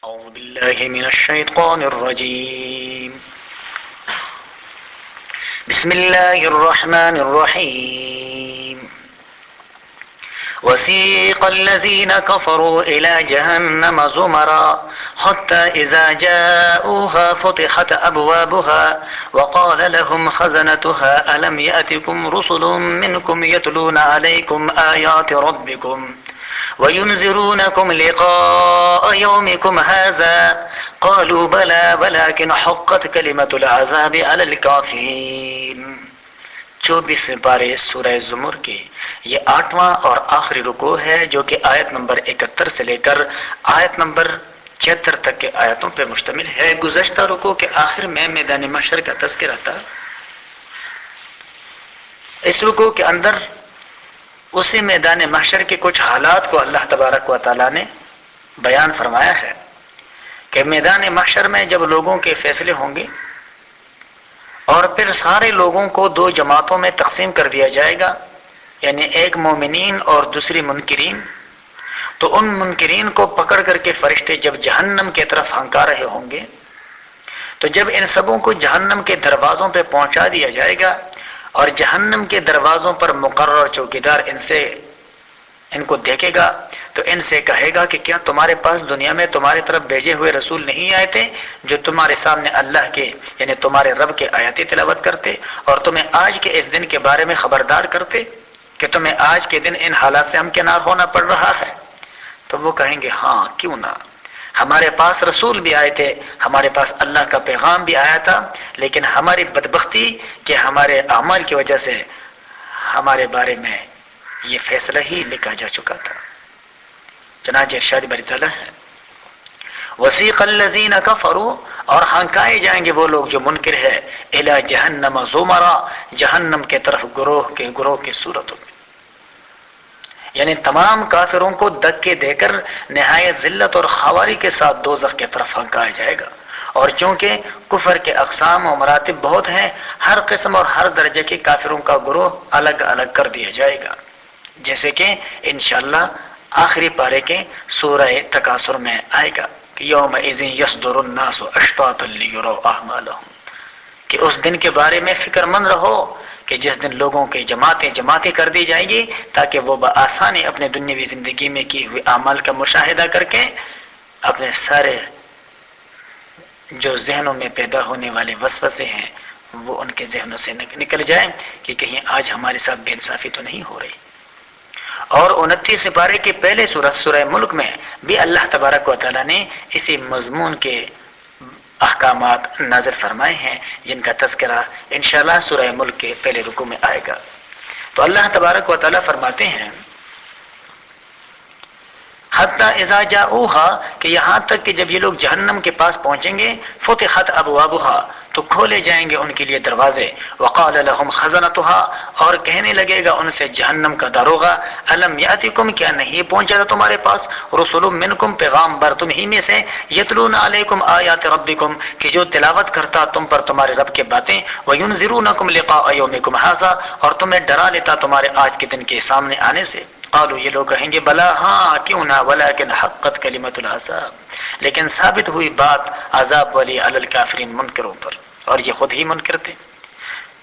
أعوذ بالله من الشيطان الرجيم. بسم الله الرحمن الرحيم. وسيق الذين كفروا إلى جهنم زمرا حتى إذا جاءوها فتحت أبوابها وقال لهم خزنتها ألم يأتكم رسل منكم يتلون عليكم آيات ربكم وينذرونكم لقاء يومكم هذا قالوا بلى ولكن حقت كلمة العذاب على الكافرين. 24 پارے سورہ زمر کے یہ 8واں اور آخری رکوع ہے جو کہ آیت نمبر 71 سے لے کر آیت نمبر 76 تک کے آیتوں پر مشتمل ہے. گزشتہ رکوع کے آخر میں میدان محشر کا تذکرہ تھا. اس رکوع کے اندر اسی میدان محشر کے کچھ حالات کو اللہ تبارک و تعالی نے بیان فرمایا ہے کہ میدان محشر میں جب لوگوں کے فیصلے ہوں گے اور پھر سارے لوگوں کو 2 جماعتوں میں تقسیم کر دیا جائے گا، یعنی ایک مومنین اور دوسری منکرین، تو ان منکرین کو پکڑ کر کے فرشتے جب جہنم کی طرف ہنکا رہے ہوں گے تو جب ان سبوں کو جہنم کے دروازوں پہ پہنچا دیا جائے گا اور جہنم کے دروازوں پر مقرر چوکیدار ان کو دیکھے گا تو ان سے کہے گا کہ کیا تمہارے پاس دنیا میں تمہاری طرف بھیجے ہوئے رسول نہیں آئے تھے جو تمہارے سامنے اللہ کے یعنی تمہارے رب کے آیاتیں تلاوت کرتے اور تمہیں آج کے اس دن کے بارے میں خبردار کرتے کہ تمہیں آج کے دن ان حالات سے ہمکنار ہونا پڑ رہا ہے؟ تو وہ کہیں گے ہاں کیوں نہ، ہمارے پاس رسول بھی آئے تھے، ہمارے پاس اللہ کا پیغام بھی آیا تھا، لیکن ہماری بدبختی کہ ہمارے اعمال کی وجہ سے ہمارے بارے میں یہ فیصلہ ہی لکھا جا چکا تھا. چنانچہ ارشاد باری تعالیٰ ہے وسیق الذین کفروا، اور ہنکائے جائیں گے وہ لوگ جو منکر ہے، الی جہنم زمرا، جہنم کے طرف گروہ کے صورتوں میں، یعنی تمام کافروں کو دھکے دے کر نہایت ذلت اور خواری کے ساتھ دوزخ کی طرف ہنکایا جائے گا. اور چونکہ کفر کے اقسام و مراتب بہت ہیں، ہر قسم اور ہر درجے کے کافروں کا گروہ الگ الگ کر دیا جائے گا، جیسے کہ انشاءاللہ آخری پارے کے سورہ تکاثر میں آئے گا کہ یومئذ یصدر الناس اشتاتا لیروا اعمالهم، کہ اس دن کے بارے میں فکر مند رہو کہ جس دن لوگوں کی جماعتیں کر دی جائیں گی تاکہ وہ بآسانی اپنے دنیاوی زندگی میں کی ہوئی اعمال کا مشاہدہ کر کے اپنے سارے جو ذہنوں میں پیدا ہونے والے وسوسے ہیں وہ ان کے ذہنوں سے نکل جائیں کہ کہیں آج ہمارے ساتھ بے انصافی تو نہیں ہو رہی. اور 29 پارے کے پہلے سورہ ملک میں بھی اللہ تبارک و تعالیٰ نے اسی مضمون کے احکامات نازل فرمائے ہیں جن کا تذکرہ انشاءاللہ سورہ ملک کے پہلے رکوع میں آئے گا. تو اللہ تبارک و تعالیٰ فرماتے ہیں حتی اذا جاؤہا، کہ یہاں تک کہ جب یہ لوگ جہنم کے پاس پہنچیں گے فتحت ابوابہا، تو کھولے جائیں گے ان کے لیے دروازے، وقال لهم خزنتها، اور کہنے لگے گا ان سے جہنم کا داروغہ الم یاتکم، کیا نہیں پہنچا تھا تمہارے پاس رسول منکم، پیغامبر تم ہی میں سے، یتلون علیکم آیات ربکم، کہ جو تلاوت کرتا تم پر تمہارے رب کے باتیں، وینذرونکم لقاء یومکم ھذا، اور تمہیں ڈرا لیتا تمہارے آج کے دن کے سامنے آنے سے. قالوا، یہ لوگ کہیں گے بلا ہاں کیوں نہ، ولکن حقت کلمۃ العذاب، لیکن ثابت ہوئی بات عذاب والی علی الکافرین، منکروں پر، اور یہ خود ہی منکر تھے.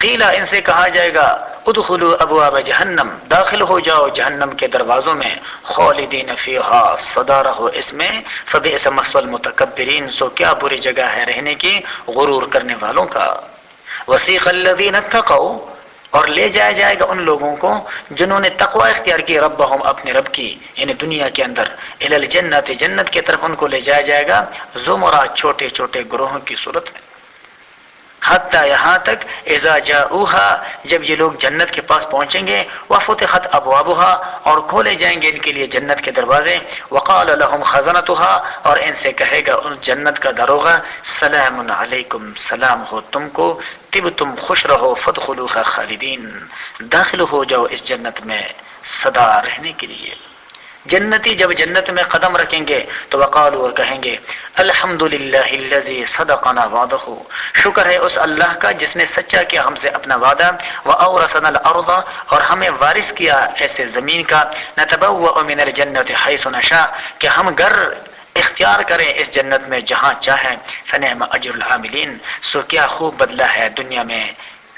قیل، ان سے کہا جائے گا ادخلوا ابواب جہنم، داخل ہو جاؤ جہنم کے دروازوں میں، خالدین فیہا، سدا رہو اس میں، فبئس مثوى المتکبرین، سو کیا بری جگہ ہے رہنے کی غرور کرنے والوں کا. وسیق الذین اتقوا، اور لے جایا جائے گا ان لوگوں کو جنہوں نے تقوی اختیار کی، ربہم، اپنے رب کی، یعنی دنیا کے اندر، الی الجنت، جنت کی طرف ان کو لے جایا جائے گا زمرہ، چھوٹے چھوٹے گروہوں کی صورت میں. حتی، یہاں تک، اذا جاؤہا، جب یہ لوگ جنت کے پاس پہنچیں گے، وفتحت ابوابہا، اور کھولے جائیں گے ان کے لیے جنت کے دروازے، وقال لهم خزنتها، اور ان سے کہے گا ان جنت کا داروغہ سلام علیکم، سلام ہو تم کو، طب تم خوش رہو، فادخلوها خالدین، داخل ہو جاؤ اس جنت میں سدا رہنے کے لیے. جنتی جب جنت میں قدم رکھیں گے تو وقالوا، اور کہیں گے الحمدللہ الذی صدقنا وعدہ، شکر ہے اس اللہ کا جس نے سچا کیا ہم سے اپنا وعدہ، واورثنا الارض، اور ہمیں وارث کیا ایسے زمین کا، نتبوأ من الجنۃ حیث نشاء، کہ ہم گھر اختیار کریں اس جنت میں جہاں چاہیں، فنعم اجر العاملین، سو کیا خوب بدلہ ہے دنیا میں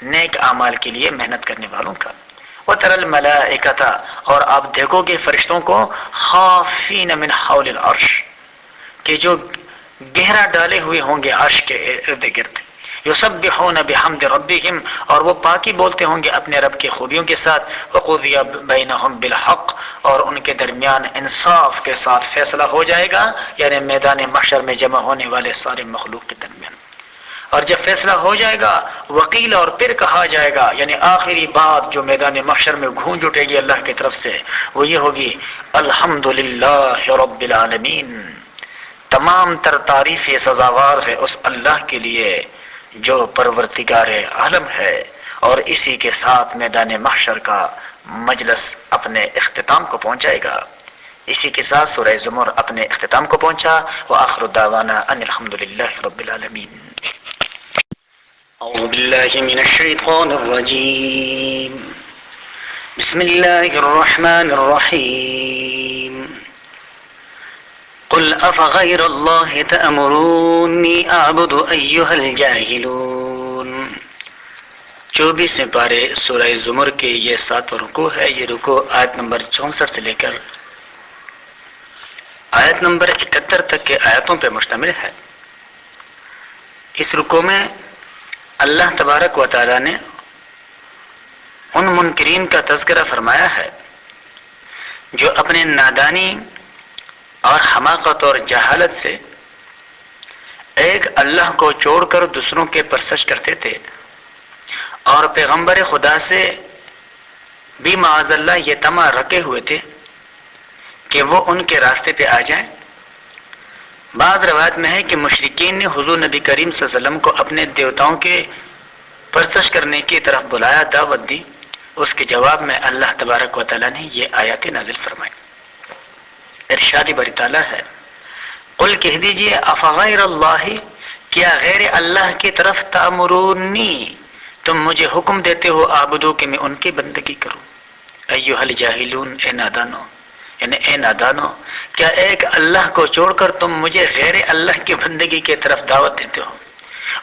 نیک اعمال کے لیے محنت کرنے والوں کا۔ وتر الملائکۃ، اور آپ دیکھو گے فرشتوں کو، خافین من حول العرش، کہ جو گہرا ڈالے ہوئے ہوں گے عرش کے ارد گرد، یسبحون بحمد ربہم، اور وہ پاکی بولتے ہوں گے اپنے رب کی خوبیوں کے ساتھ، وقضی بینہم بالحق، اور ان کے درمیان انصاف کے ساتھ فیصلہ ہو جائے گا، یعنی میدان محشر میں جمع ہونے والے سارے مخلوق کے درمیان۔ اور جب فیصلہ ہو جائے گا، وکیل، اور پھر کہا جائے گا، یعنی آخری بات جو میدان محشر میں گونج اٹھے گی اللہ کی طرف سے، وہ یہ ہوگی، الحمدللہ رب العالمین، تمام تر تعریف سزاوار ہے اس اللہ کے لیے جو پروردگار عالم ہے۔ اور اسی کے ساتھ میدان محشر کا مجلس اپنے اختتام کو پہنچائے گا۔ اسی کے ساتھ سورہ زمر اپنے اختتام کو پہنچا۔ وآخر دعوانا ان الحمدللہ رب العالمین۔ اعوذ باللہ من الشیطان الرجیم، بسم اللہ الرحمن الرحیم، قل افغیر اللہ تأمرونی اعبد ایہا الجاہلون۔ 24ویں پارے سورہ زمر کے یہ 7واں رکوع ہے۔ یہ رکوع آیت نمبر 64 سے لے کر آیت نمبر 71 تک کے آیتوں پر مشتمل ہے۔ اس رکوع میں اللہ تبارک و تعالی نے ان منکرین کا تذکرہ فرمایا ہے جو اپنے نادانی اور حماقت اور جہالت سے ایک اللہ کو چھوڑ کر دوسروں کے پرستش کرتے تھے، اور پیغمبر خدا سے بھی معاذ اللہ یہ طمع رکھے ہوئے تھے کہ وہ ان کے راستے پہ آ جائیں۔ بعض روایت میں ہے کہ مشرکین نے حضور نبی کریم صلی اللہ علیہ وسلم کو اپنے دیوتاؤں کے پرستش کرنے کی طرف بلایا، دعوت دی۔ اس کے جواب میں اللہ تبارک و تعالیٰ نے یہ آیات نازل فرمائی۔ ارشاد باری تعالیٰ ہے، قل کہہ دیجئے، افغیر اللہ، کیا غیر اللہ کی طرف تأمرونی، تم مجھے حکم دیتے ہو، عابدو، کہ میں ان کی بندگی کروں۔ ایھا الجاہلون، اے نادانو، یعنی اے نادانو، کیا ایک اللہ کو چھوڑ کر تم مجھے غیر اللہ کی بندگی کی طرف دعوت دیتے ہو؟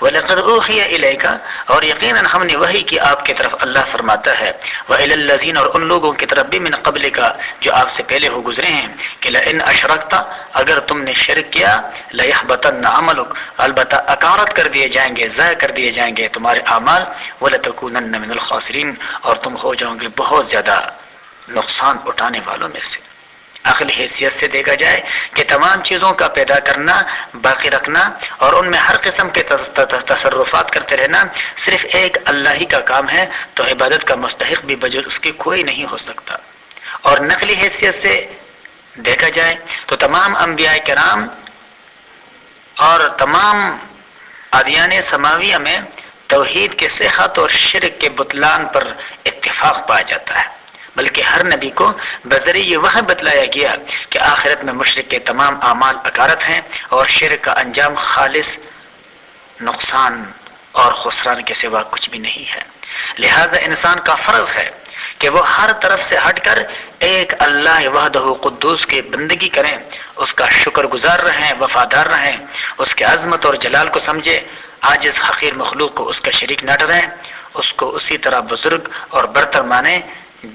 وَلَقَدْ أُوحِيَ إِلَيْكَ، اور یقیناً ہم نے وحی کی آپ کی طرف، اللہ فرماتا ہے، وَإِلَى الَّذِينَ، اور ان لوگوں کی طرف بھی، من قبلك، جو آپ سے پہلے ہو گزرے ہیں، کہ لَإِنْ أَشْرَكْتَ، اگر تم نے شرک کیا، لَيَحْبَطَنَّ عَمَلُكَ، البتہ اکارت کر دیے جائیں گے، ضائع کر دیے جائیں گے تمہارے اعمال، وَلَتَكُونَنَّ مِنَ الْخَاسِرِينَ، اور تم ہو جاؤ گے بہت زیادہ نقصان اٹھانے والوں میں سے۔ عقلی حیثیت سے دیکھا جائے کہ تمام چیزوں کا پیدا کرنا، باقی رکھنا، اور ان میں ہر قسم کے تصرفات کرتے رہنا صرف ایک اللہ ہی کا کام ہے، تو عبادت کا مستحق بھی بجز اس کے کوئی نہیں ہو سکتا۔ اور نقلی حیثیت سے دیکھا جائے تو تمام انبیاء کرام اور تمام ادیان سماویہ میں توحید کے صحت اور شرک کے بطلان پر اتفاق پایا جاتا ہے، بلکہ ہر نبی کو بذریعہ وحی بتلایا گیا کہ آخرت میں مشرک کے تمام اعمال اکارت ہیں، اور شرک کا انجام خالص نقصان اور خسران کے سوا کچھ بھی نہیں ہے۔ لہذا انسان کا فرض ہے کہ وہ ہر طرف سے ہٹ کر ایک اللہ وحدہ قدوس کی بندگی کریں، اس کا شکر گزار رہیں، وفادار رہیں، اس کے عظمت اور جلال کو سمجھے، عاجز حقیر مخلوق کو اس کا شریک نہ ٹھہرائیں، اس کو اسی طرح بزرگ اور برتر مانیں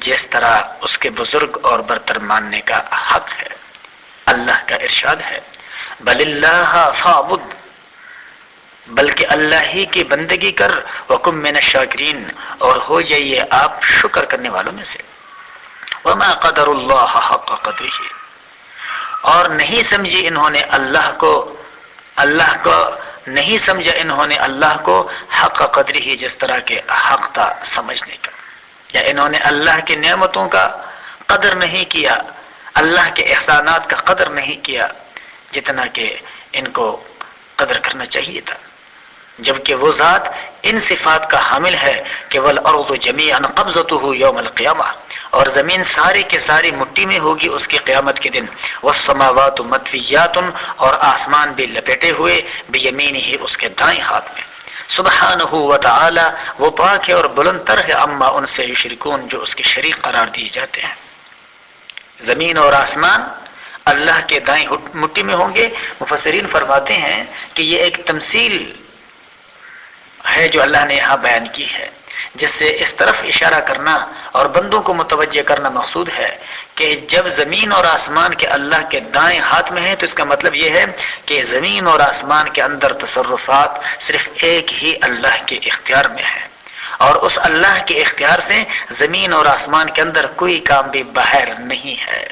جس طرح اس کے بزرگ اور برتر ماننے کا حق ہے۔ اللہ کا ارشاد ہے، بل اللہ فاعبد، بلکہ اللہ ہی کی بندگی کر، وکن من الشاکرین، اور ہو جائیے آپ شکر کرنے والوں میں سے۔ وما قدر اللہ حق قدرہ، اور نہیں سمجھی انہوں نے اللہ کو نہیں سمجھا انہوں نے اللہ کو حق قدرہ، جس طرح کے حق تھا سمجھنے کا، یا انہوں نے اللہ کی نعمتوں کا قدر نہیں کیا، اللہ کے احسانات کا قدر نہیں کیا جتنا کہ ان کو قدر کرنا چاہیے تھا، جبکہ وہ ذات ان صفات کا حامل ہے کہ والارض جمیعا قبضته یوم القیامہ، اور زمین ساری کے ساری مٹھی میں ہوگی اس کی قیامت کے دن، والسماوات مطویات، اور آسمان بھی لپیٹے ہوئے، بیمینہ، اس کے دائیں ہاتھ میں، سبحانہ و تعالی، وہ پاک ہے اور بلند تر ہے، اما ان سے یشرکون، جو اس کے شریک قرار دیے جاتے ہیں۔ زمین اور آسمان اللہ کے دائیں مٹھی میں ہوں گے. مفسرین فرماتے ہیں کہ یہ ایک تمثیل ہے جو اللہ نے یہاں بیان کی ہے، جس سے اس طرف اشارہ کرنا اور بندوں کو متوجہ کرنا مقصود ہے کہ جب زمین اور آسمان کے اللہ کے دائیں ہاتھ میں ہیں تو اس کا مطلب یہ ہے کہ زمین اور آسمان کے اندر تصرفات صرف ایک ہی اللہ کے اختیار میں ہے، اور اس اللہ کے اختیار سے زمین اور آسمان کے اندر کوئی کام بھی باہر نہیں ہے.